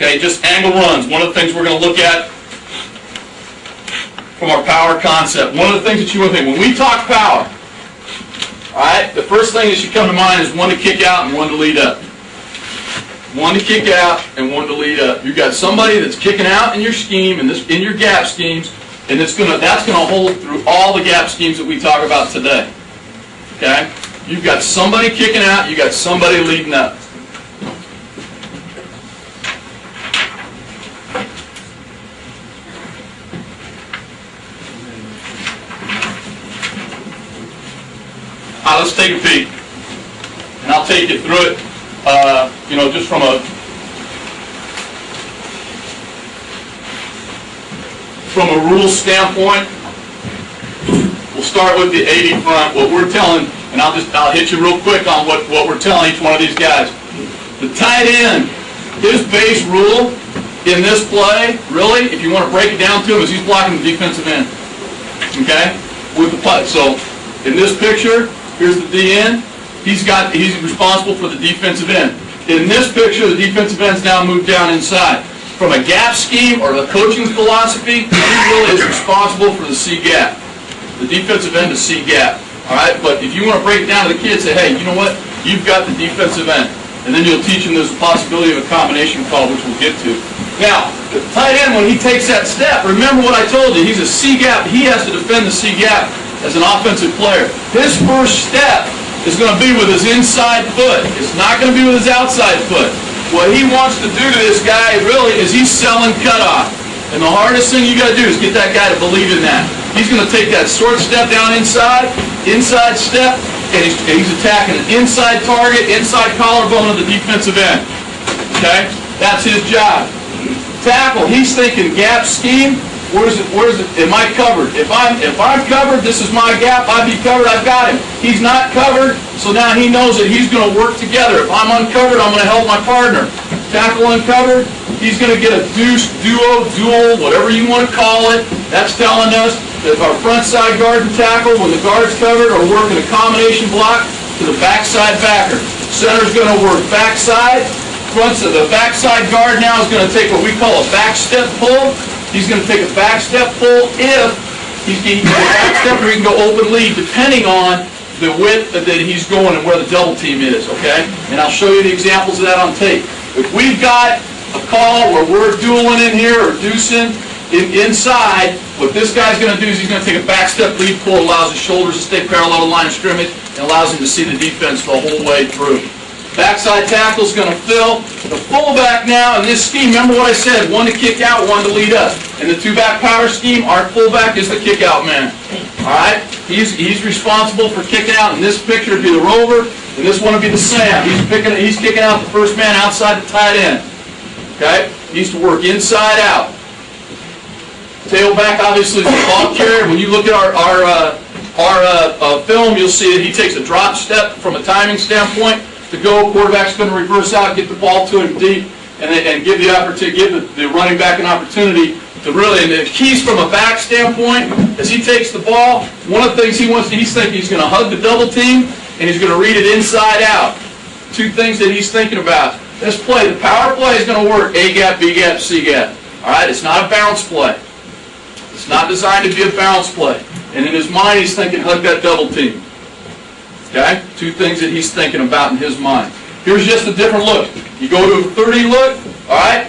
Okay, just angle runs. One of the things we're going to look at from our power concept. One of the things that you want to think, when we talk power, all right, the first thing that should come to mind is one to kick out and one to lead up. One to kick out and one to lead up. You've got somebody that's kicking out in your scheme, in your gap schemes, and that's going to hold through all the gap schemes that we talk about today. Okay? You've got somebody kicking out, you've got somebody leading up. All right, let's take a peek, and I'll take you through it, just from a rule standpoint. We'll start with the 80 front. What we're telling, and I'll hit you real quick on what we're telling each one of these guys. The tight end, his base rule in this play, really, if you want to break it down to him, is he's blocking the defensive end. Okay, with the putt. So in this picture, here's the DN. He's responsible for the defensive end. In this picture, the defensive end's now moved down inside. From a gap scheme or the coaching philosophy, he really is responsible for the C gap. The defensive end is C gap. All right, but if you want to break it down to the kids, say, hey, you know what? You've got the defensive end, and then you'll teach them there's a possibility of a combination call, which we'll get to. Now, the tight end, when he takes that step, remember what I told you. He's a C gap. He has to defend the C gap as an offensive player. His first step is going to be with his inside foot. It's not going to be with his outside foot. What he wants to do to this guy really is he's selling cutoff. And the hardest thing you got to do is get that guy to believe in that. He's going to take that short step down inside step, and he's attacking an inside target, inside collarbone of the defensive end. Okay? That's his job. Tackle, he's thinking gap scheme. Where's it? Am I covered? If I'm covered, this is my gap. I'd be covered. I've got him. He's not covered, so now he knows that he's going to work together. If I'm uncovered, I'm going to help my partner. Tackle uncovered, he's going to get a deuce, duo, duel, whatever you want to call it. That's telling us that if our front side guard and tackle, when the guard's covered, are working a combination block to the backside backer. Center's going to work backside. The backside guard now is going to take what we call a back step pull. He's going to take a back step pull if he can go back step or he can go open lead, depending on the width that he's going and where the double team is, okay? And I'll show you the examples of that on tape. If we've got a call where we're dueling in here or deucing inside, what this guy's going to do is he's going to take a back step lead pull, allows his shoulders to stay parallel to the line of scrimmage, and allows him to see the defense the whole way through. Backside tackle is going to fill. The fullback now in this scheme, remember what I said, one to kick out, one to lead up. In the two-back power scheme, our fullback is the kick-out man. All right? He's responsible for kicking out. In this picture, it'd be the rover, and this one would be the Sam. He's kicking out the first man outside the tight end. Okay? He needs to work inside out. Tailback, obviously, is the ball carrier. When you look at our film, you'll see that he takes a drop step from a timing standpoint. To go, quarterback's going to reverse out, get the ball to him deep, and give the running back an opportunity to really. And the keys from a back standpoint, as he takes the ball, one of the things he's thinking he's going to hug the double team, and he's going to read it inside out. Two things that he's thinking about. This play, the power play is going to work A gap, B gap, C gap. All right, it's not a bounce play. It's not designed to be a bounce play. And in his mind, he's thinking hug that double team. Okay? Two things that he's thinking about in his mind. Here's just a different look. You go to a 30 look, all right?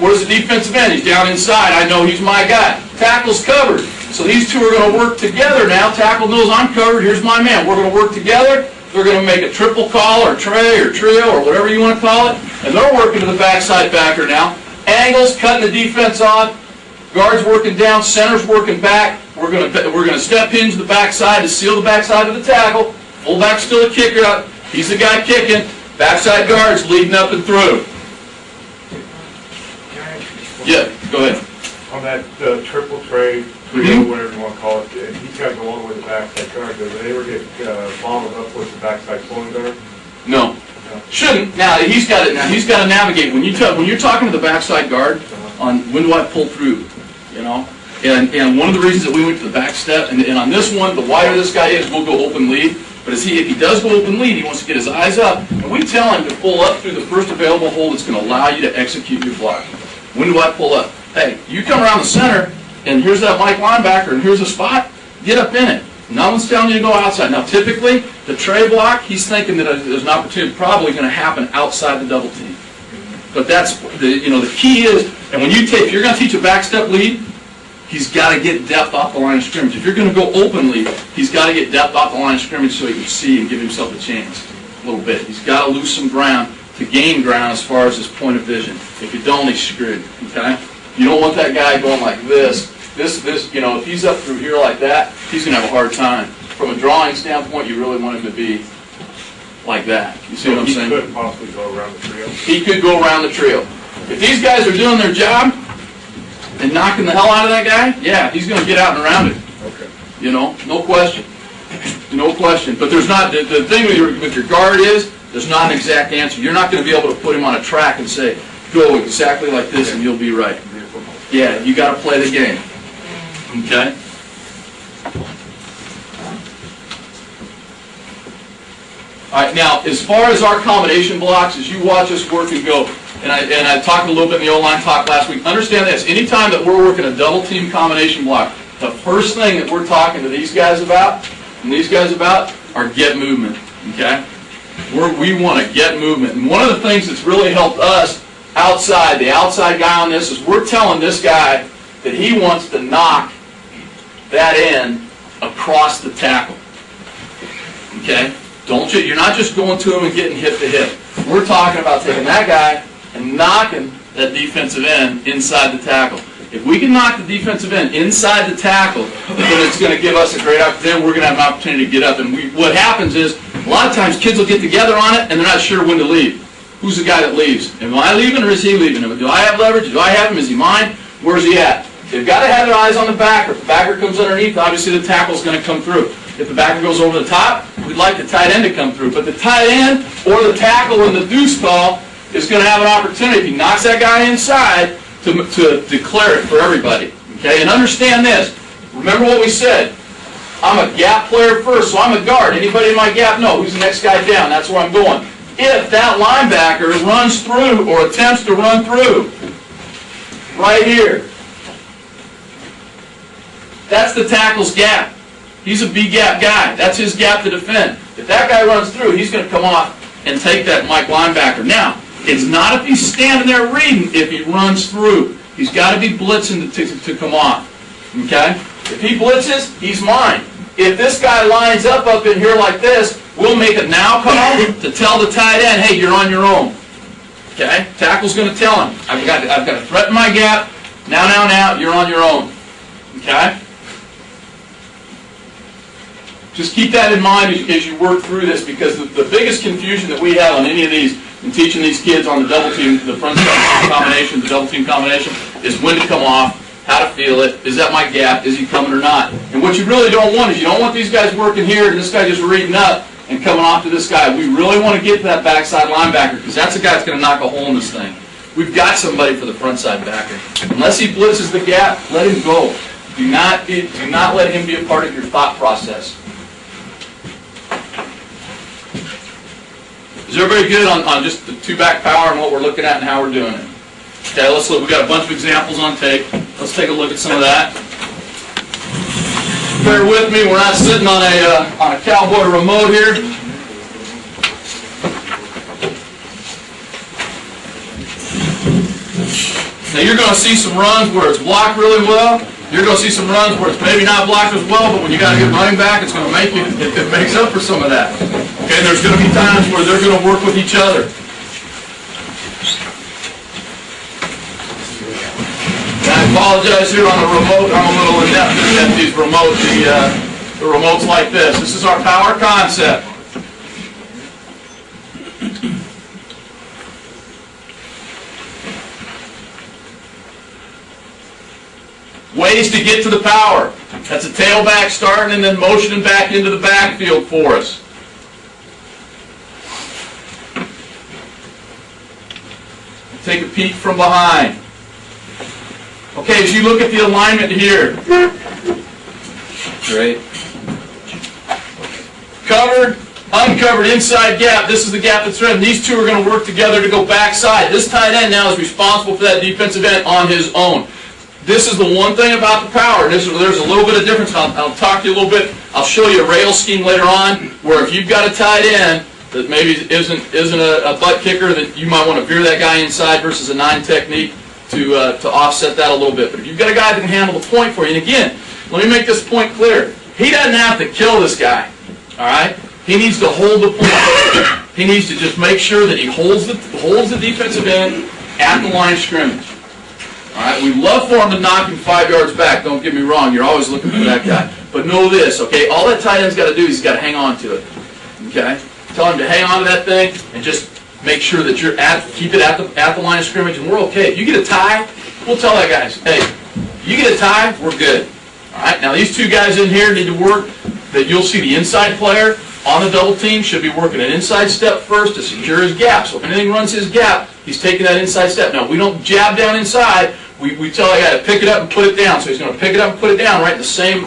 Where's the defensive end? He's down inside. I know he's my guy. Tackle's covered. So these two are going to work together now. Tackle knows I'm covered. Here's my man. We're going to work together. They're going to make a triple call or tray or trio or whatever you want to call it. And they're working to the backside backer now. Angles, cutting the defense off. Guard's working down. Center's working back. We're going to step hinge the backside to seal the backside of the tackle. Fullback's still a kicker. He's the guy kicking. Backside guard's leading up and through. Yeah, go ahead. On that triple tray, trio, whatever you want to call it, he's got to go all the way to the backside guard. Does it ever get bottled up with the backside pulling guard? No. Shouldn't. Now he's got it. Now he's got to navigate. When you're talking to the backside guard on when do I pull through, you know. And one of the reasons that we went to the back step, and on this one, the wider this guy is, we'll go open lead. But if he does go open lead, he wants to get his eyes up, and we tell him to pull up through the first available hole that's going to allow you to execute your block. When do I pull up? Hey, you come around the center, and here's that Mike linebacker, and here's a spot, get up in it. No one's telling you to go outside. Now, typically, the tray block, he's thinking that there's an opportunity probably going to happen outside the double team. But that's, the key is, and when you take, if you're going to teach a back step lead, he's got to get depth off the line of scrimmage. If you're going to go open lead, he's got to get depth off the line of scrimmage so he can see and give himself a chance a little bit. He's got to lose some ground to gain ground as far as his point of vision. If you don't, he's screwed, okay? You don't want that guy going like this. If he's up through here like that, he's going to have a hard time. From a drawing standpoint, you really want him to be like that. You see what I'm saying? He could possibly go around the trio. He could go around the trio. If these guys are doing their job and knocking the hell out of that guy, yeah, he's going to get out and around it. Okay. No question. No question. But there's not, the thing with your guard is, there's not an exact answer. You're not going to be able to put him on a track and say, go exactly like this and you'll be right. Yeah, you got to play the game. Okay? All right, now, as far as our combination blocks, as you watch us work and go, and I talked a little bit in the O-line talk last week, understand this. Anytime that we're working a double team combination block, the first thing that we're talking to these guys about, are get movement, okay? We want to get movement. And one of the things that's really helped us the outside guy on this, is we're telling this guy that he wants to knock that end across the tackle. Okay? You're not just going to him and getting hip to hip. We're talking about taking that guy and knocking that defensive end inside the tackle. If we can knock the defensive end inside the tackle, then it's going to give us a great opportunity. Then we're going to have an opportunity to get up. And what happens is, a lot of times kids will get together on it and they're not sure when to leave. Who's the guy that leaves? Am I leaving or is he leaving? Do I have leverage? Do I have him? Is he mine? Where's he at? They've got to have their eyes on the backer. If the backer comes underneath, obviously the tackle's going to come through. If the backer goes over the top, we'd like the tight end to come through. But the tight end or the tackle in the deuce call is going to have an opportunity. If he knocks that guy inside, to declare it for everybody. Okay? And understand this. Remember what we said. I'm a gap player first, so I'm a guard. Anybody in my gap? No. Who's the next guy down? That's where I'm going. If that linebacker runs through or attempts to run through, right here, that's the tackle's gap. He's a B-gap guy. That's his gap to defend. If that guy runs through, he's going to come off and take that Mike linebacker. Now, it's not if he's standing there reading, if he runs through. He's got to be blitzing to come off. Okay? If he blitzes, he's mine. If this guy lines up in here like this, we'll make a now call to tell the tight end, hey, you're on your own. Okay? Tackle's going to tell him, I've got to threaten my gap. Now, you're on your own. Okay? Just keep that in mind as you work through this, because the biggest confusion that we have on any of these, in teaching these kids on the double team, the front combination, the double team combination, is when to come off, how to feel it, is that my gap, is he coming or not? And what you really don't want is you don't want these guys working here and this guy just reading up and coming off to this guy. We really want to get to that backside linebacker, because that's the guy that's going to knock a hole in this thing. We've got somebody for the front side backer. Unless he blitzes the gap, let him go. Do not let him be a part of your thought process. Is everybody good on just the two-back power and what we're looking at and how we're doing it? Okay, let's look. We've got a bunch of examples on tape. Let's take a look at some of that. Bear with me. We're not sitting on a cowboy remote here. Now you're going to see some runs where it's blocked really well. You're going to see some runs where it's maybe not blocked as well, but when you got to get running back, it's going to make it makes up for some of that. Okay, and there's going to be times where they're going to work with each other. And I apologize here on the remote. I'm a little inept at these remotes. The remote's like this. This is our power concept. Ways to get to the power. That's a tailback starting and then motioning back into the backfield for us. Take a peek from behind. Okay, as you look at the alignment here. Great. Covered, uncovered, inside gap. This is the gap that's threatened. These two are going to work together to go backside. This tight end now is responsible for that defensive end on his own. This is the one thing about the power. There's a little bit of difference. I'll talk to you a little bit. I'll show you a rail scheme later on where if you've got a tight end that maybe isn't a butt kicker, that you might want to veer that guy inside versus a 9 technique to offset that a little bit. But if you've got a guy that can handle the point for you, and again, let me make this point clear. He doesn't have to kill this guy, all right? He needs to hold the point. He needs to just make sure that he holds the defensive end at the line of scrimmage. All right, we love for him to knock him 5 yards back. Don't get me wrong. You're always looking for that guy. But know this, okay? All that tight end's got to do is he's got to hang on to it. Okay? Tell him to hang on to that thing and just make sure that keep it at the line of scrimmage, and we're okay. If you get a tie, we'll tell that guy, hey, you get a tie, we're good. All right. Now these two guys in here need to work. That you'll see the inside player on the double team should be working an inside step first to secure his gap. So if anything runs his gap, he's taking that inside step. Now we don't jab down inside. We tell that guy to pick it up and put it down. So he's going to pick it up and put it down right in the same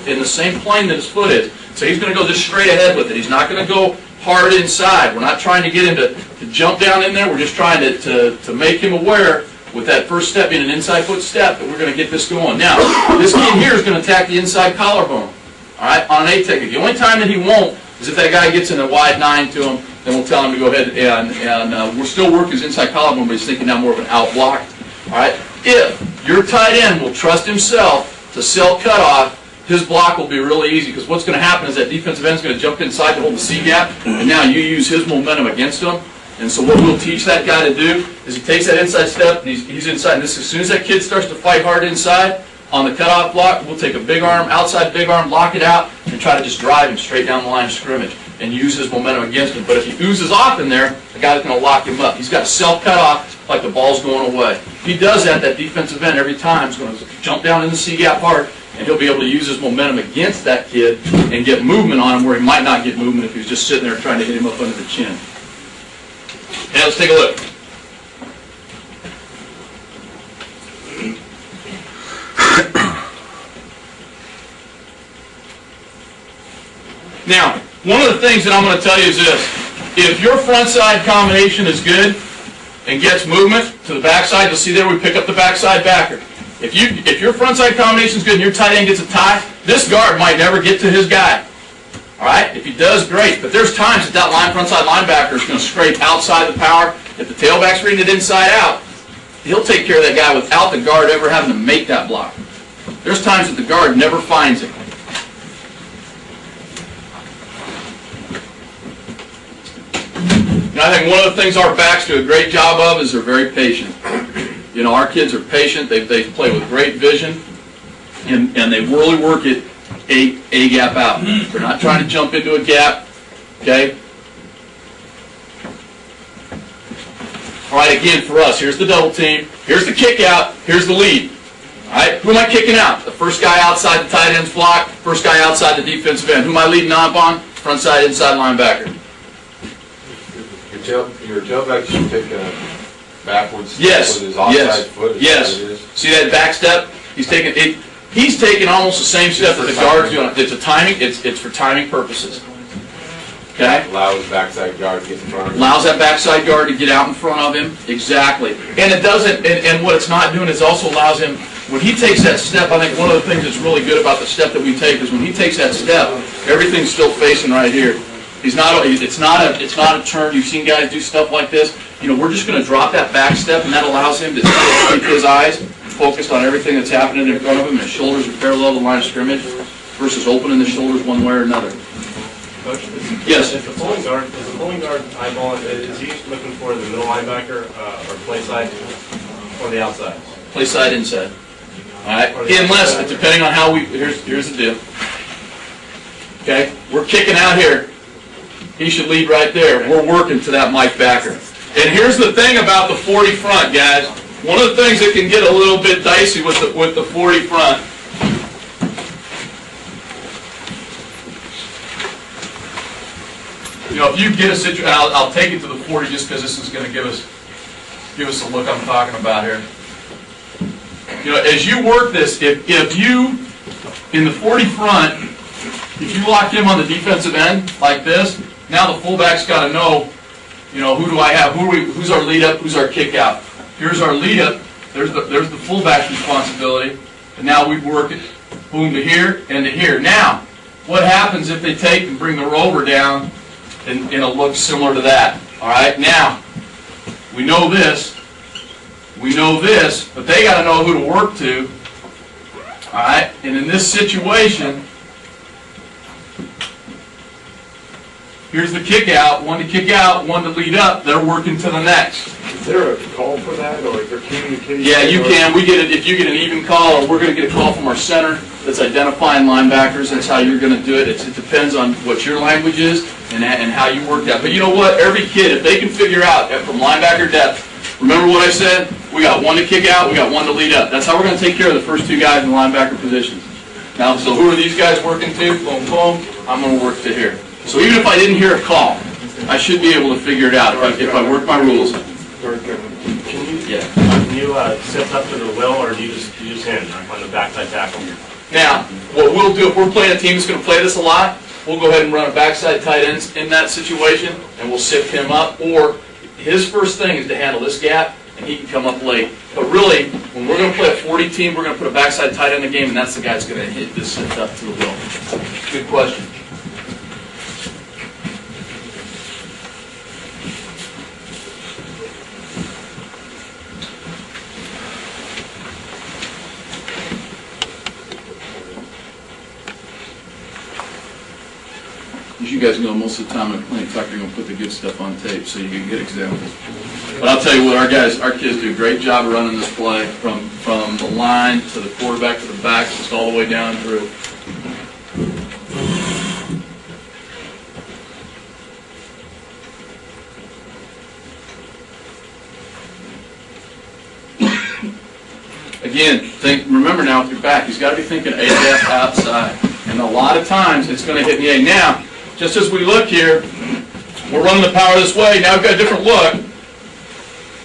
plane that his foot is. So he's going to go just straight ahead with it. He's not going to go hard inside. We're not trying to get him to jump down in there. We're just trying to make him aware with that first step being an inside foot step that we're going to get this going. Now, this kid here is going to attack the inside collarbone, all right, on an 8 technique. The only time that he won't is if that guy gets in a wide 9 to him, then we'll tell him to go ahead and we'll still work his inside collarbone, but he's thinking now more of an out block, all right. If your tight end will trust himself to sell cutoff, his block will be really easy, because what's going to happen is that defensive end is going to jump inside to hold the C gap, and now you use his momentum against him. And so what we'll teach that guy to do is he takes that inside step, and he's inside. And this, as soon as that kid starts to fight hard inside on the cutoff block, we'll take a big arm, outside big arm, lock it out, and try to just drive him straight down the line of scrimmage and use his momentum against him. But if he oozes off in there, the guy's going to lock him up. He's got to self-cut-off like the ball's going away. If he does that, that defensive end every time is going to jump down in the C-gap hard, and he'll be able to use his momentum against that kid and get movement on him where he might not get movement if he's just sitting there trying to hit him up under the chin. Okay, let's take a look. Now, one of the things that I'm going to tell you is this. If your front side combination is good and gets movement to the backside, you'll see there we pick up the backside backer. If your front side combination is good and your tight end gets a tie, this guard might never get to his guy. All right? If he does, great. But there's times that front side linebacker is going to scrape outside the power. If the tailback's reading it inside out, he'll take care of that guy without the guard ever having to make that block. There's times that the guard never finds it. And I think one of the things our backs do a great job of is they're very patient. You know, our kids are patient. They play with great vision, and they really work it a gap out. They're not trying to jump into a gap. Okay. All right. Again, for us, here's the double team. Here's the kick out. Here's the lead. All right. Who am I kicking out? The first guy outside the tight end's block. First guy outside the defensive end. Who am I leading off on? Front side, inside linebacker. Your tailback should take a backwards yes. With his offside foot. Yes. See that back step? He's taking almost the same step that the guard's doing. It's a timing. It's for timing purposes. Okay. Allows backside guard to get in front of him. Allows that backside guard to get out in front of him. Exactly. And it doesn't. And what it's not doing is also allows him when he takes that step. I think one of the things that's really good about the step that we take is when he takes that step, everything's still facing right here. It's not a turn. You've seen guys do stuff like this. You know, we're just going to drop that back step, and that allows him to keep his eyes focused on everything that's happening in front of him, and his shoulders are parallel to the line of scrimmage versus opening the shoulders one way or another. Coach, yes. If the pulling guard eyeballing, is he looking for the middle linebacker or play side or the outside? Play side inside. All right. Unless, depending on how we. Here's the deal. Okay, we're kicking out here. He should lead right there. We're working to that Mike backer. And here's the thing about the 40 front, guys. One of the things that can get a little bit dicey with the 40 front. You know, if you get a situation, I'll take it to the 40 just because this is going to give us the look I'm talking about here. You know, as you work this, if you in the 40 front, if you lock him on the defensive end like this, now the fullback's got to know, you know, who do I have? Who's our lead up? Who's our kick out? Here's our lead up. There's the fullback's responsibility. And now we work it, boom, to here and to here. Now, what happens if they take and bring the rover down and it'll look similar to that? All right, now, we know this, but they got to know who to work to. All right, and in this situation, here's the kick out, one to kick out, one to lead up. They're working to the next. Is there a call for that, or is there communication? Yeah, you can. We get it if you get an even call, or we're going to get a call from our center that's identifying linebackers. That's how you're going to do it. It depends on what your language is and how you work that. But you know what? Every kid, if they can figure out from linebacker depth, remember what I said? We got one to kick out, we got one to lead up. That's how we're going to take care of the first two guys in the linebacker positions. Now, so who are these guys working to? Boom, boom. I'm going to work to here. So even if I didn't hear a call, I should be able to figure it out if I work my rules. Can you Yeah. step up to the will, or do you just hinge on the backside tackle? Now, what we'll do, if we're playing a team that's going to play this a lot, we'll go ahead and run a backside tight ends in that situation, and we'll sift him up. Or his first thing is to handle this gap, and he can come up late. But really, when we're going to play a 40 team, we're going to put a backside tight end in the game, and that's the guy that's going to hit this sift up to the will. Good question. As you guys know, most of the time I'm playing tuck, you're going to put the good stuff on tape so you can get examples. But I'll tell you what, our kids do a great job of running this play from the line to the quarterback to the back, just all the way down through. Again, remember now with your back, he's got to be thinking A gap outside. And a lot of times it's going to hit the A. Now, just as we look here, we're running the power this way. Now we've got a different look.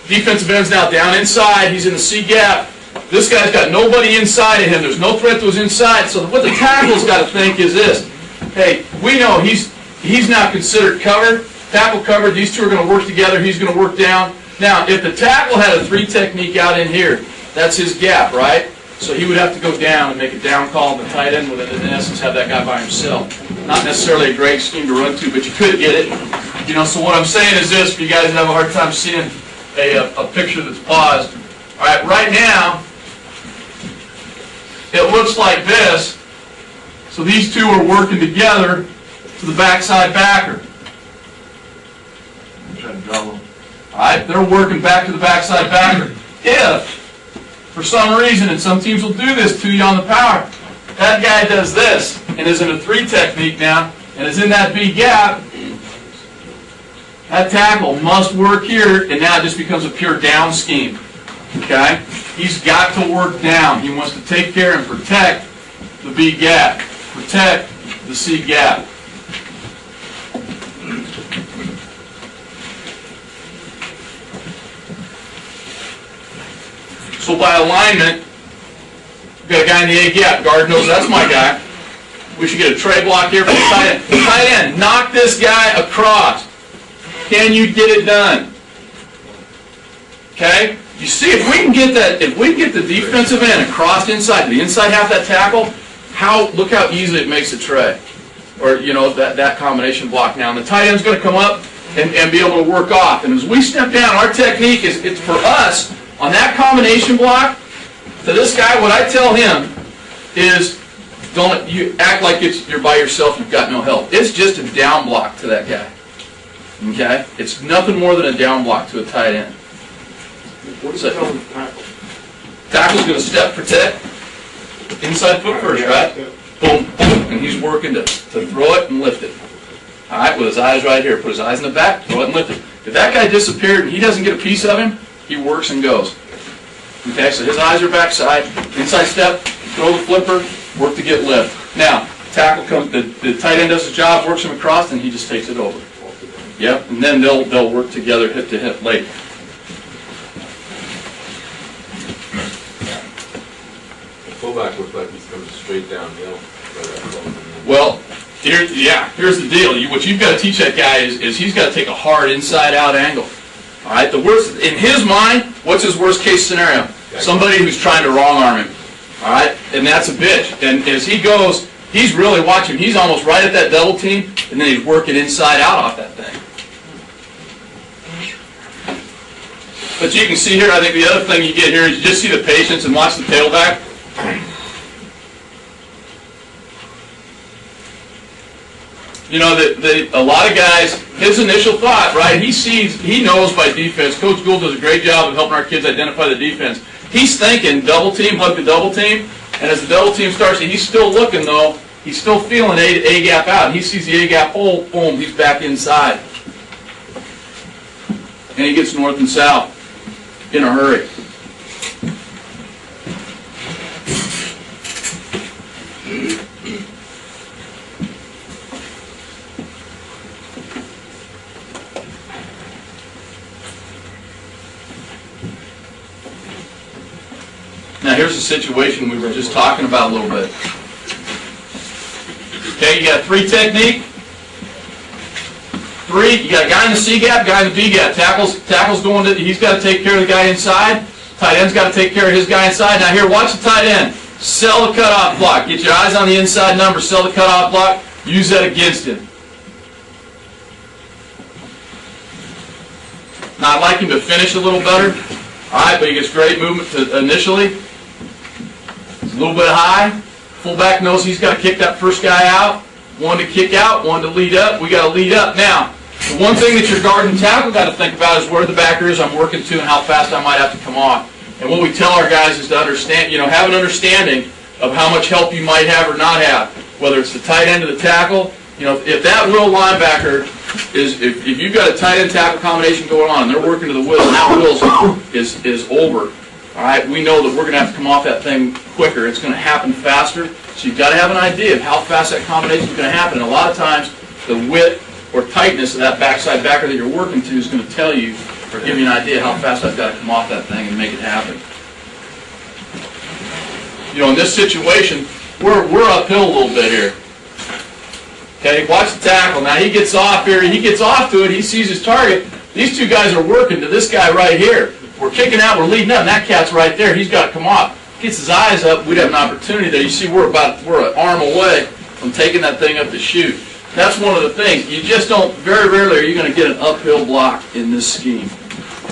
Defensive end's now down inside. He's in the C gap. This guy's got nobody inside of him. There's no threat to his inside. So what the tackle's got to think is this. Hey, we know he's now considered covered. Tackle covered. These two are going to work together. He's going to work down. Now, if the tackle had a 3 technique out in here, that's his gap, right? So he would have to go down and make a down call, and the tight end would, in essence, have that guy by himself. Not necessarily a great scheme to run to, but you could get it. You know, so what I'm saying is this, if you guys have a hard time seeing a picture that's paused. All right, right now, it looks like this. So these two are working together to the backside backer. All right, they're working back to the backside backer. If, for some reason, and some teams will do this to you on the power, that guy does this and is in a 3 technique now and is in that B gap, that tackle must work here, and now it just becomes a pure down scheme. Okay? He's got to work down. He wants to take care and protect the B gap, protect the C gap. So by alignment, we've got a guy in the A gap. Guard knows that's my guy. We should get a tray block here for the tight end. Tight end, knock this guy across. Can you get it done? Okay? You see, if we can get that, if we can get the defensive end across inside to the inside half of that tackle, look how easily it makes a tray. Or, you know, that combination block now. And the tight end's going to come up and be able to work off. And as we step down, our technique is, it's for us, on that combination block, to this guy, what I tell him is, don't you act like you're by yourself, you've got no help. It's just a down block to that guy. Okay? It's nothing more than a down block to a tight end. What is that telling the tackle? Tackle's going to step, protect, inside foot first, right? Boom, boom, and he's working to throw it and lift it. All right, with his eyes right here. Put his eyes in the back, throw it and lift it. If that guy disappeared and he doesn't get a piece of him, he works and goes. Okay, so his eyes are backside, inside step, throw the flipper, work to get lift. Now, tackle comes, the tight end does his job, works him across, and he just takes it over. Yep, and then they'll work together hip to hip late. The fullback looks like he's coming straight downhill. Well, Here's the deal. What you've got to teach that guy is he's got to take a hard inside-out angle. All right. The worst in his mind. What's his worst-case scenario? Somebody who's trying to wrong arm him. All right, and that's a bitch. And as he goes, he's really watching. He's almost right at that double team, and then he's working inside out off that thing. But you can see here, I think the other thing you get here is you just see the patience and watch the tailback. You know, a lot of guys, his initial thought, right, he knows by defense. Coach Gould does a great job of helping our kids identify the defense. He's thinking double team, hug the double team, and as the double team starts, he's still looking though, he's still feeling A-gap out. And he sees the A-gap hole, boom, he's back inside. And he gets north and south in a hurry. Now here's the situation we were just talking about a little bit. Okay, you got three technique. You got a guy in the C gap, guy in the B gap. Tackle's going to, he's got to take care of the guy inside. Tight end's got to take care of his guy inside. Now here, watch the tight end. Sell the cutoff block. Get your eyes on the inside number. Sell the cutoff block. Use that against him. Now I'd like him to finish a little better. All right, but he gets great movement initially. It's a little bit high. Fullback knows he's got to kick that first guy out. One to kick out, one to lead up. We got to lead up. Now, the one thing that your guard and tackle got to think about is where the backer is I'm working to and how fast I might have to come off. And what we tell our guys is to understand, have an understanding of how much help you might have or not have. Whether it's the tight end or the tackle, if that will linebacker is, if you've got a tight end tackle combination going on and they're working to the wheel and that wheel is over, all right, we know that we're going to have to come off that thing quicker. It's going to happen faster. So you've got to have an idea of how fast that combination is going to happen. And a lot of times, the width or tightness of that backside backer that you're working to is going to tell you or give you an idea how fast I've got to come off that thing and make it happen. In this situation, we're uphill a little bit here. Okay, watch the tackle. Now he gets off here. He gets off to it. He sees his target. These two guys are working to this guy right here. We're kicking out. We're leading up. And that cat's right there. He's got to come off. Gets his eyes up. We'd have an opportunity there. You see, we're an arm away from taking that thing up to shoot. That's one of the things. You just don't. Very rarely are you going to get an uphill block in this scheme.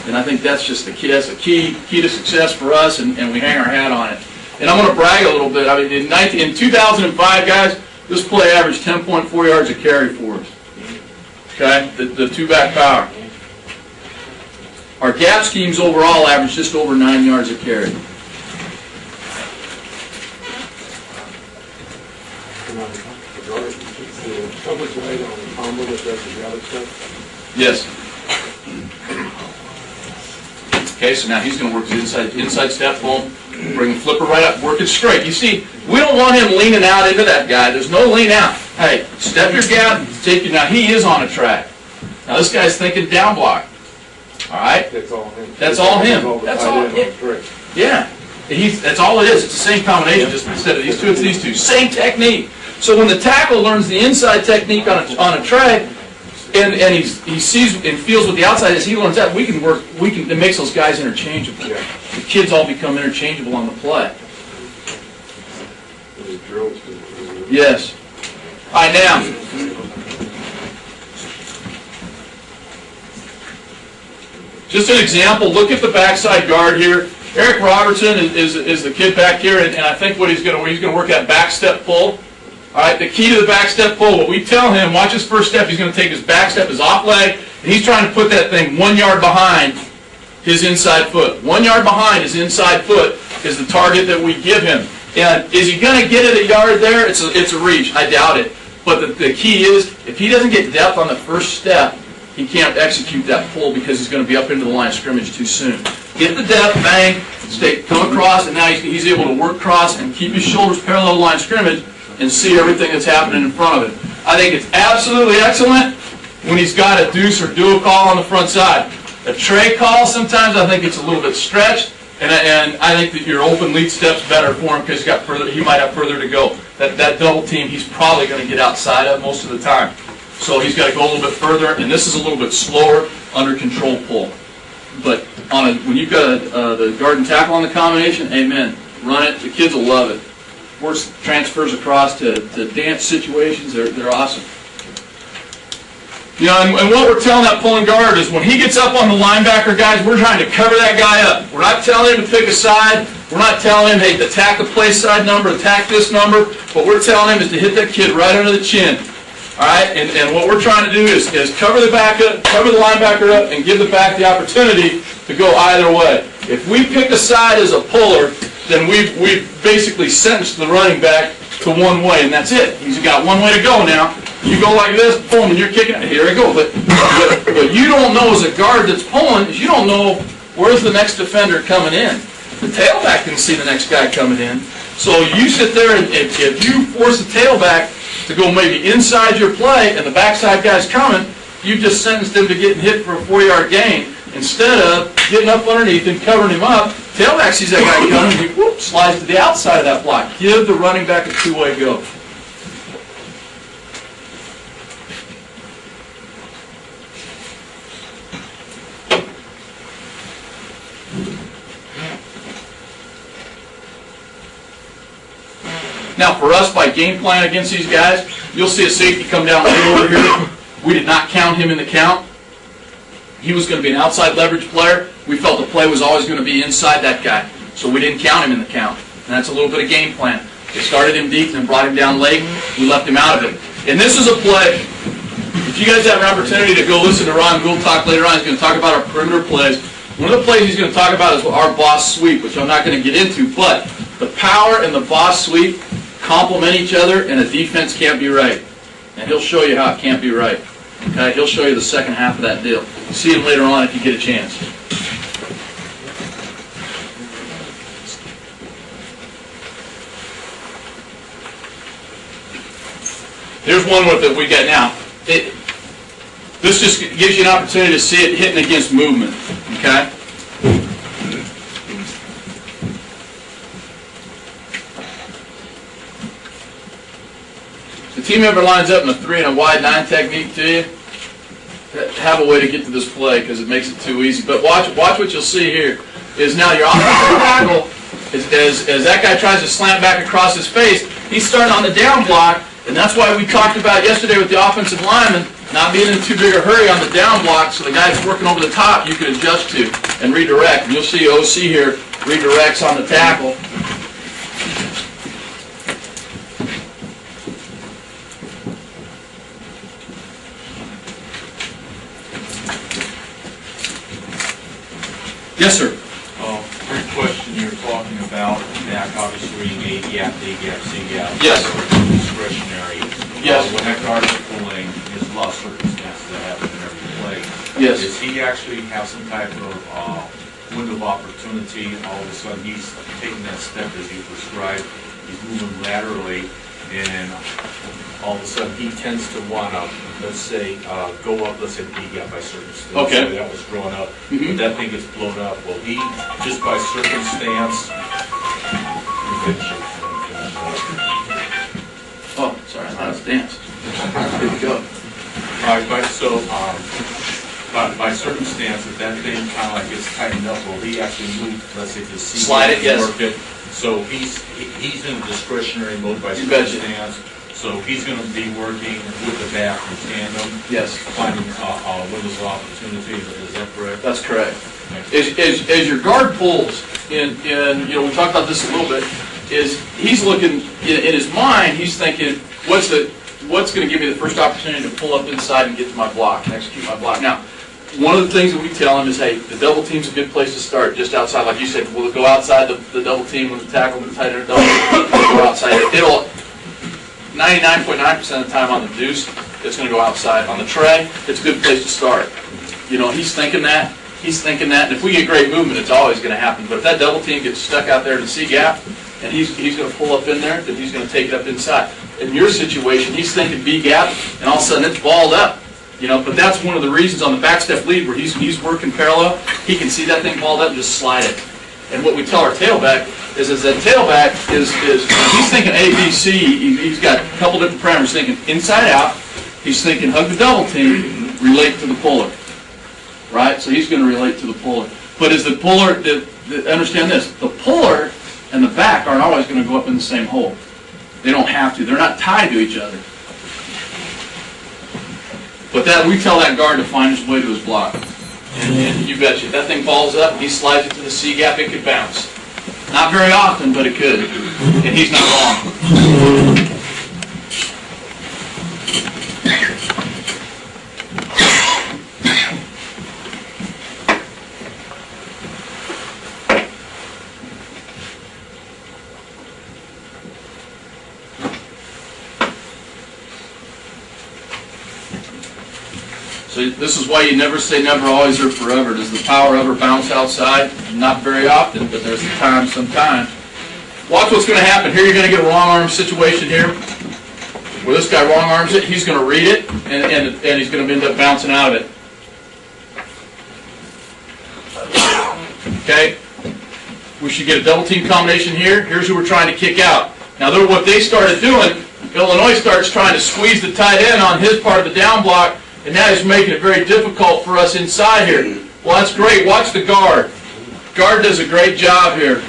And I think that's just the key. That's the key to success for us, and we hang our hat on it. And I'm going to brag a little bit. I mean, in 2005, guys, this play averaged 10.4 yards a carry for us. Okay, the two-back power. Our gap schemes overall average just over 9 yards a carry. Yes. Okay, so now he's going to work his inside step, boom, bring the flipper right up, work it straight. You see, we don't want him leaning out into that guy. There's no lean out. Hey, step your gap, take it. Now he is on a track. Now this guy's thinking down block. All right? That's all him. That's all him. That's all it. Yeah. That's all it is. It's the same combination, just instead of these two, it's these two. Same technique. So when the tackle learns the inside technique on a tray, and he sees and feels what the outside is, he learns that it makes those guys interchangeable. Yeah. The kids all become interchangeable on the play. Yes. All right, now. Just an example, look at the backside guard here. Eric Robertson is the kid back here, and I think what he's going to work at back step pull. All right, the key to the back step pull, what we tell him, watch his first step, he's going to take his back step, his off leg, and he's trying to put that thing 1 yard behind his inside foot. 1 yard behind his inside foot is the target that we give him. And is he going to get it a yard there? It's a reach. I doubt it. But the key is, if he doesn't get depth on the first step, he can't execute that pull because he's going to be up into the line of scrimmage too soon. Get the depth, bang, come across, and now he's able to work across and keep his shoulders parallel to the line of scrimmage and see everything that's happening in front of him. I think it's absolutely excellent when he's got a deuce or dual call on the front side. A tray call, sometimes I think it's a little bit stretched, and I think that your open lead step's better for him because he might have further to go. that double team he's probably going to get outside of most of the time. So he's got to go a little bit further, and this is a little bit slower under control pull. But when you've got the guard and tackle on the combination, amen. Run it. The kids will love it. Works transfers across to dance situations. They're awesome. You know, and what we're telling that pulling guard is when he gets up on the linebacker, guys, we're trying to cover that guy up. We're not telling him to pick a side. We're not telling him, hey, attack the play side number, attack this number. What we're telling him is to hit that kid right under the chin. All right, and what we're trying to do is cover the back up, cover the linebacker up, and give the back the opportunity to go either way. If we pick a side as a puller, then we've basically sentenced the running back to one way, and that's it. He's got one way to go now. You go like this, boom, and you're kicking it. Here we go. But you don't know as a guard that's pulling, is you don't know where's the next defender coming in. The tailback can see the next guy coming in. So you sit there, and if you force the tailback to go maybe inside your play and the backside guy's coming, you just sentenced him to getting hit for a 4-yard gain instead of getting up underneath and covering him up. Tailback sees that guy coming, and he whoop, slides to the outside of that block. Give the running back a two-way go. Now, for us, by game plan against these guys, you'll see a safety come down over here. We did not count him in the count. He was going to be an outside leverage player. We felt the play was always going to be inside that guy, so we didn't count him in the count. And that's a little bit of game plan. They started him deep and then brought him down late. We left him out of it. And this is a play. If you guys have an opportunity to go listen to Ron Gould talk later on, he's going to talk about our perimeter plays. One of the plays he's going to talk about is our boss sweep, which I'm not going to get into, but the power and the boss sweep complement each other, and a defense can't be right. And he'll show you how it can't be right. Okay, he'll show you the second half of that deal. See him later on if you get a chance. Here's one that we got now. This just gives you an opportunity to see it hitting against movement. Okay. The team member lines up in a 3 and a wide 9 technique to you. Have a way to get to this play because it makes it too easy. But watch what you'll see here is now your offensive tackle, as that guy tries to slant back across his face, he's starting on the down block, and that's why we talked about yesterday with the offensive lineman not being in too big a hurry on the down block, so the guy that's working over the top you can adjust to and redirect. And you'll see OC here redirects on the tackle. Yes, sir. Great question. You're talking about back, obviously, A gap, D gap, C gap. Yes. Discretionary. Yes. When that guard is pulling, there's a lot of circumstances that happen in every play. Yes. Does he actually have some type of window of opportunity? All of a sudden, he's taking that step as you prescribed. He's moving laterally, and all of a sudden he tends to want to, let's say, go up, let's say, the B gap by circumstance. Okay. So that was drawn up. But that thing gets blown up. Well, he, just by circumstance, Oh, sorry, that was dance. Here we go. By circumstance, if that thing kind of like gets tightened up, will he actually move, let's say, to C? Slide it, yes. Work it. So he's in a discretionary mode by You betcha. circumstance. So he's going to be working with the back in tandem. Yes. Finding windows of opportunity. Is that correct? That's correct. As your guard pulls, we talked about this a little bit, is he's looking, in his mind, he's thinking, what's going to give me the first opportunity to pull up inside and get to my block and execute my block. Now, one of the things that we tell him is, hey, the double team's a good place to start, just outside. Like you said, we'll go outside the double team with the tackle, with the tight end double, we'll go outside. It'll 99.9% of the time on the deuce, it's going to go outside. On the tray, it's a good place to start. He's thinking that. And if we get great movement, it's always going to happen. But if that double team gets stuck out there in the C gap, and he's going to pull up in there, then he's going to take it up inside. In your situation, he's thinking B gap, and all of a sudden it's balled up. But that's one of the reasons on the back step lead where he's working parallel. He can see that thing balled up and just slide it. And what we tell our tailback is that tailback is he's thinking A, B, C. He's got a couple different parameters. Thinking inside out. He's thinking hug the double team, relate to the puller. Right? So he's going to relate to the puller. But is the puller, understand this, the puller and the back aren't always going to go up in the same hole. They don't have to. They're not tied to each other. But that we tell that guard to find his way to his block. And you betcha, if that thing falls up, he slides it to the C gap, it could bounce. Not very often, but it could. And he's not wrong. So this is why you never say never, always, or forever. Does the power ever bounce outside? Not very often, but there's a time sometimes. Watch what's going to happen here. You're going to get a wrong arm situation here. Where this guy wrong arms it, he's going to read it, and he's going to end up bouncing out of it. Okay? We should get a double team combination here. Here's who we're trying to kick out. Now what they started doing, Illinois starts trying to squeeze the tight end on his part of the down block, and that is making it very difficult for us inside here. Well, that's great. Watch the guard. Guard does a great job here.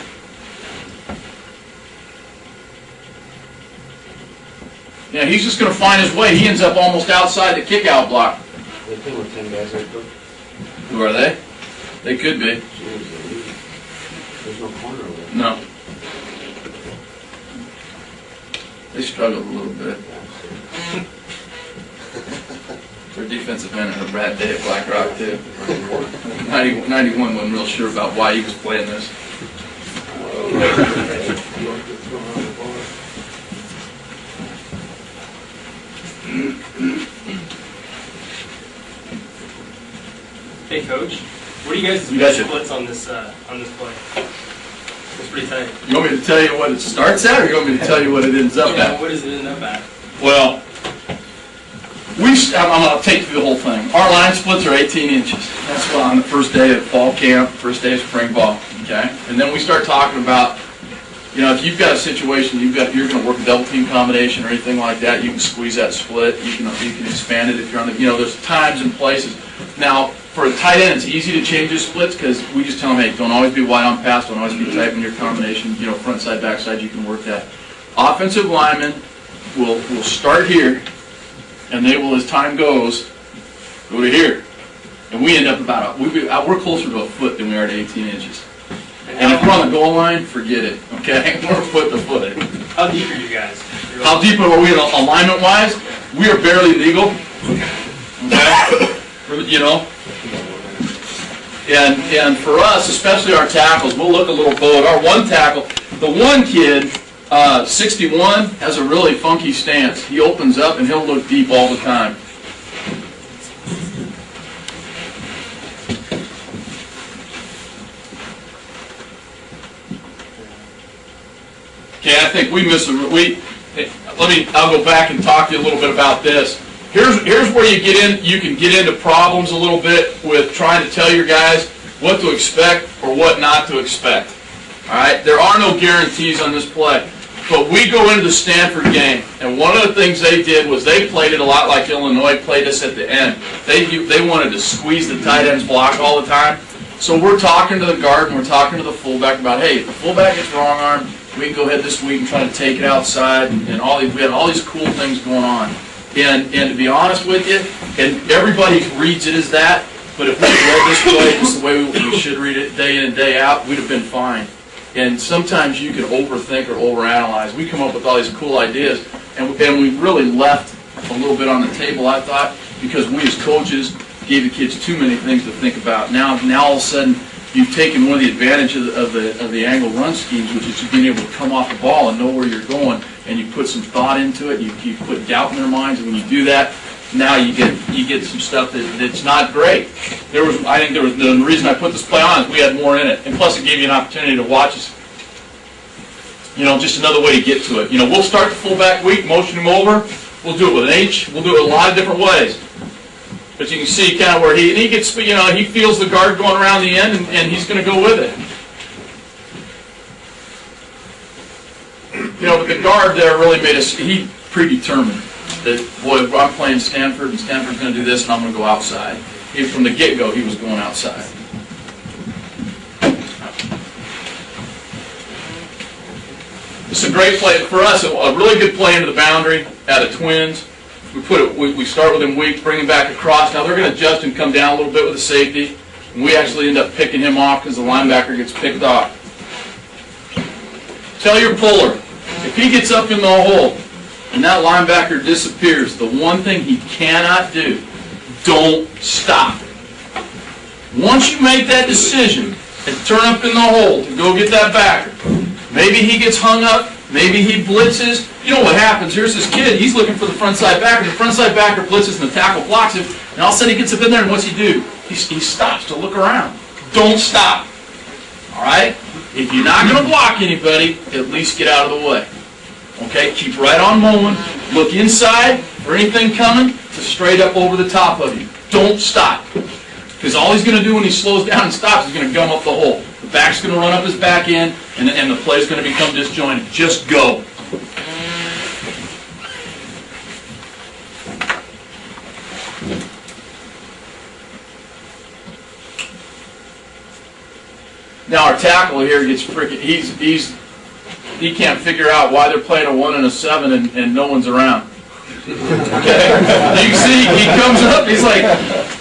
Yeah, he's just going to find his way. He ends up almost outside the kick-out block. They play with 10 guys right there. Who are they? They could be. There's no corner over there. No. They struggled a little bit. Their defensive end had a bad day at Black Rock, too. 91 wasn't real sure about why he was playing this. Hey, Coach. What do you guys' Gotcha. splits on this play? It's pretty tight. You want me to tell you what it starts at, or you want me to tell you what it ends up Yeah, at? what does it end up at? Well, I'm going to take you through the whole thing. Our line splits are 18 inches. That's why on the first day of fall camp, first day of spring ball, okay? And then we start talking about, you know, if you've got a situation, you're going to work a double team combination or anything like that, you can squeeze that split. You can expand it if you're on the, you know, there's times and places. Now, for a tight end, it's easy to change your splits because we just tell them, hey, don't always be wide on pass, don't always be tight in your combination, you know, front side, back side, you can work that. Offensive linemen will start here, and they will, as time goes, go to here. And we end up we're closer to a foot than we are to 18 inches. And if we're on the goal line, forget it, okay? We're foot to foot. How deep are you guys? How deep are we alignment-wise? We are barely legal, okay? You know? And for us, especially our tackles, we'll look a little bowed. Our one tackle, the one kid, 61, has a really funky stance. He opens up and he'll look deep all the time. Okay, I think we miss I'll go back and talk to you a little bit about this. Here's where you can get into problems a little bit with trying to tell your guys what to expect or what not to expect. All right, there are no guarantees on this play. But we go into the Stanford game, and one of the things they did was they played it a lot like Illinois played us at the end. They wanted to squeeze the tight end's block all the time. So we're talking to the guard and we're talking to the fullback about, hey, if the fullback gets wrong arm, we can go ahead this week and try to take it outside, and we had all these cool things going on. And to be honest with you, and everybody reads it as that, but if we read this play just the way we should read it day in and day out, we'd have been fine. And sometimes you can overthink or overanalyze. We come up with all these cool ideas, and we really left a little bit on the table, I thought, because we as coaches gave the kids too many things to think about. Now all of a sudden, you've taken one of the advantages of the angle run schemes, which is just being able to come off the ball and know where you're going, and you put some thought into it. You put doubt in their minds, and when you do that, now you get some stuff that's not great. I think the reason I put this play on is we had more in it, and plus it gave you an opportunity to watch us. You know, just another way to get to it. You know, we'll start the fullback week, motion him over. We'll do it with an H. We'll do it a lot of different ways. But you can see kind of where he gets, you know, he feels the guard going around the end, and he's going to go with it. You know, but the guard there really made us, he predetermined that, boy, I'm playing Stanford, and Stanford's going to do this, and I'm going to go outside. From the get-go, he was going outside. It's a great play for us. A really good play into the boundary out of Twins. We start with him weak, bring him back across. Now they're going to adjust and come down a little bit with the safety. And we actually end up picking him off because the linebacker gets picked off. Tell your puller, if he gets up in the hole and that linebacker disappears, the one thing he cannot do, don't stop. Once you make that decision and turn up in the hole to go get that backer, maybe he gets hung up, maybe he blitzes. You know what happens? Here's this kid, he's looking for the frontside backer. The frontside backer blitzes and the tackle blocks him, and all of a sudden he gets up in there, and what's he do? He stops to look around. Don't stop. All right? If you're not going to block anybody, at least get out of the way. Okay? Keep right on mowing. Look inside for anything coming to straight up over the top of you. Don't stop. Because all he's going to do when he slows down and stops is going to gum up the hole. The back's going to run up his back end, and the play's going to become disjointed. Just go. Now our tackle here gets freaking. He can't figure out why they're playing a 1 and a 7 and no one's around. Okay, you see, he comes up. He's like,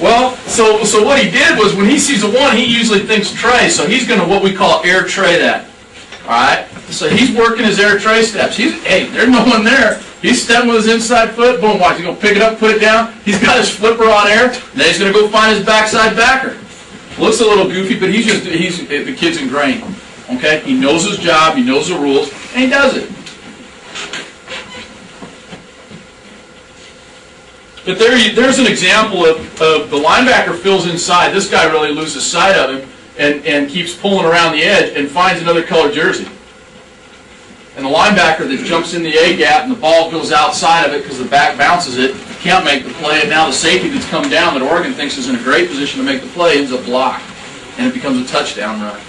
well, so what he did was when he sees a 1, he usually thinks tray. So he's going to what we call air tray that. All right. So he's working his air tray steps. Hey, there's no one there. He's stepping with his inside foot. Boom, watch. He's going to pick it up, put it down. He's got his flipper on air. And then he's going to go find his backside backer. Looks a little goofy, but the kid's ingrained. Okay? He knows his job, he knows the rules, and he does it. But there's an example of the linebacker fills inside. This guy really loses sight of him and keeps pulling around the edge and finds another colored jersey. And the linebacker that jumps in the A gap and the ball goes outside of it because the back bounces it, can't make the play, and now the safety that's come down that Oregon thinks is in a great position to make the play ends up blocked, and it becomes a touchdown run.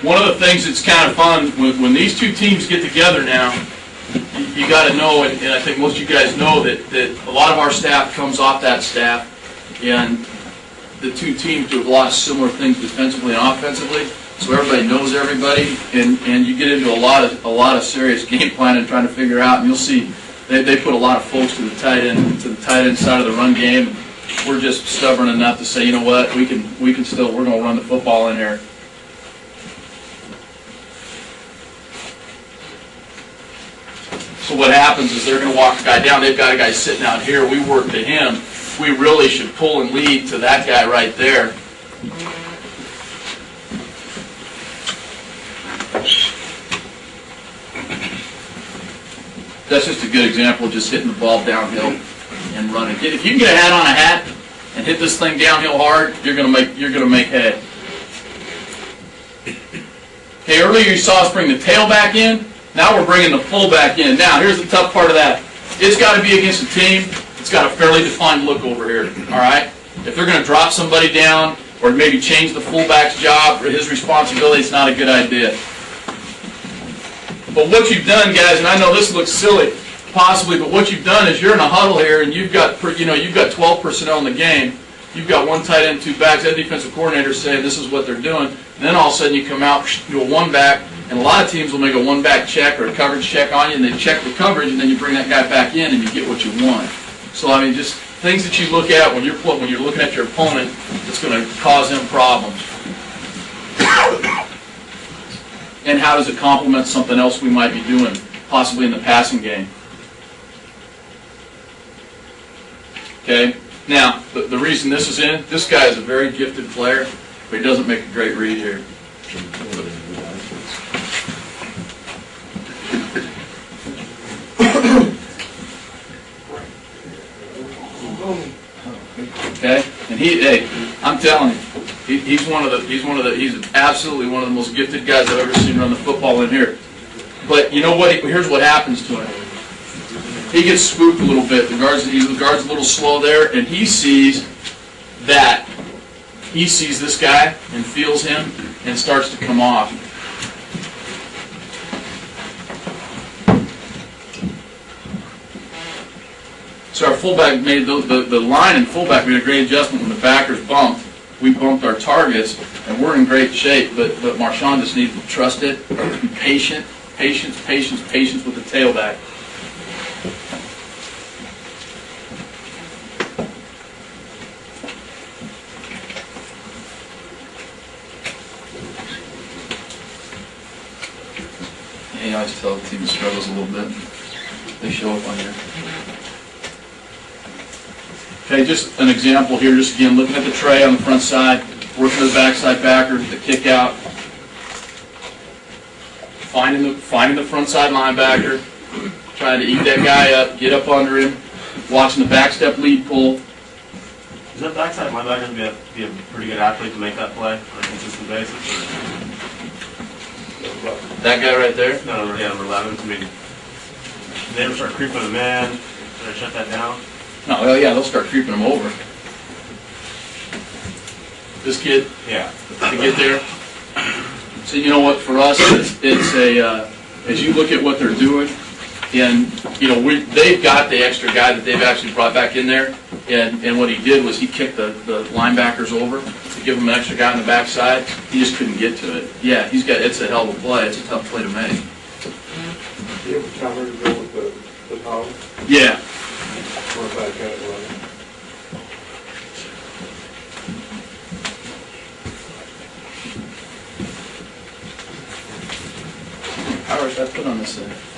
One of the things that's kind of fun, when these two teams get together now, you got to know, and I think most of you guys know, that a lot of our staff comes off that staff, and the two teams do a lot of similar things defensively and offensively, so everybody knows everybody, and you get into a lot of serious game planning trying to figure out, and you'll see they put a lot of folks to the tight end side of the run game. We're just stubborn enough to say, you know what, we're going to run the football in here. So what happens is they're going to walk the guy down. They've got a guy sitting out here. We work to him. We really should pull and lead to that guy right there. That's just a good example of just hitting the ball downhill and running. If you can get a hat on a hat and hit this thing downhill hard, you're going to make hay. Okay, earlier you saw us bring the tail back in. Now we're bringing the full back in. Now, here's the tough part of that. It's got to be against a team. It's got a fairly defined look over here, all right? If they're going to drop somebody down or maybe change the fullback's job or his responsibility, it's not a good idea. But what you've done, guys, and I know this looks silly, possibly, but what you've done is you're in a huddle here and you've got 12 personnel in the game. You've got one tight end, two backs, that defensive coordinator saying this is what they're doing. And then all of a sudden you come out, do a one back, and a lot of teams will make a one back check or a coverage check on you, and they check the coverage, and then you bring that guy back in and you get what you want. So I mean, just things that you look at when you're looking at your opponent that's going to cause them problems. And how does it complement something else we might be doing, possibly in the passing game? Okay? Now, the reason this is in, this guy is a very gifted player, but he doesn't make a great read here. Okay? And I'm telling you, he's absolutely one of the most gifted guys I've ever seen run the football in here. But you know what? Here's what happens to him. he gets spooked a little bit. The guard's a little slow there, and he sees that. He sees this guy and feels him and starts to come off. So our fullback made the line and fullback made a great adjustment when the backers bumped. We bumped our targets, and we're in great shape. But Marshawn just needs to trust it, be patient, patience with the tailback. Yeah, you always tell the team struggles a little bit. They show up on here. Okay, just an example here, just again, looking at the tray on the front side, working the backside backer, the kick out, finding the front side linebacker, trying to eat that guy up, get up under him, watching the back step lead pull. Is that backside linebacker going to be a pretty good athlete to make that play on a consistent basis? That guy right there? No, yeah, number 11. I mean, they ever start creeping a man, try to shut that down? No, well, yeah, they'll start creeping him over. This kid, Yeah. to get there. So you know what? For us, it's a as you look at what they're doing, and you know they've got the extra guy that they've actually brought back in there, and what he did was he kicked the linebackers over to give him an extra guy on the backside. He just couldn't get to it. Yeah, it's a hell of a play. It's a tough play to make. Do you have a counter to go with the power? Yeah. Or back at it, right? How much did I put on this thing?